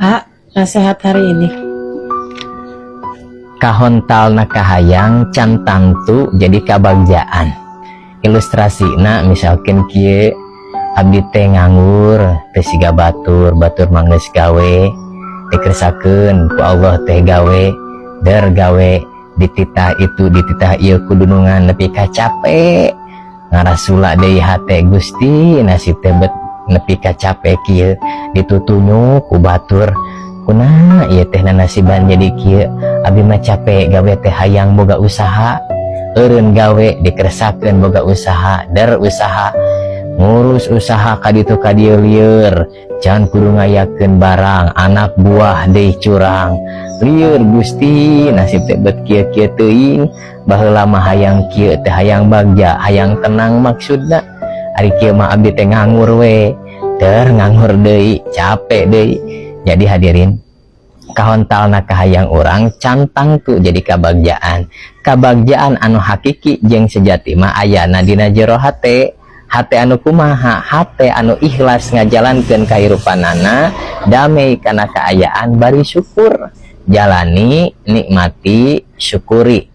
Kak, nasihat hari ini. Kahontal na kahayang can tantu jadi kabagjaan. Ilustrasina misalkan kieu abdi teh nganggur teh siga batur manggeus gawe dikersakeun ku Allah teh gawe der gawe dititah itu dititah ieu kudunungan nepi ka capek ngarasula deui hate Gusti nasib teh bet nepi ka capek kieu ditutunyu ku batur kunaha ieu teh nasiban jadi kieu abdi mah capek gawe teh hayang boga usaha eureun gawe dikeresakeun boga usaha der usaha ngurus usaha kaditu kadieu lieur can kudu ngayakeun barang anak buah deui curang lieur Gusti nasib teh bet kieu-kieu teuing baheula mah hayang kieu teh hayang bagja hayang tenang maksudna ari kieu mah abdi teh nganggur we ter nganggur deui capek deui jadi hadirin kahontalna kahayang urang cantang tuh jadi kabagjaan anu hakiki jeung sejati mah ayana dina jero hate anu kumaha hate anu ikhlas ngajalankeun kahirupanana damai kana kaayaan bari syukur jalani nikmati syukuri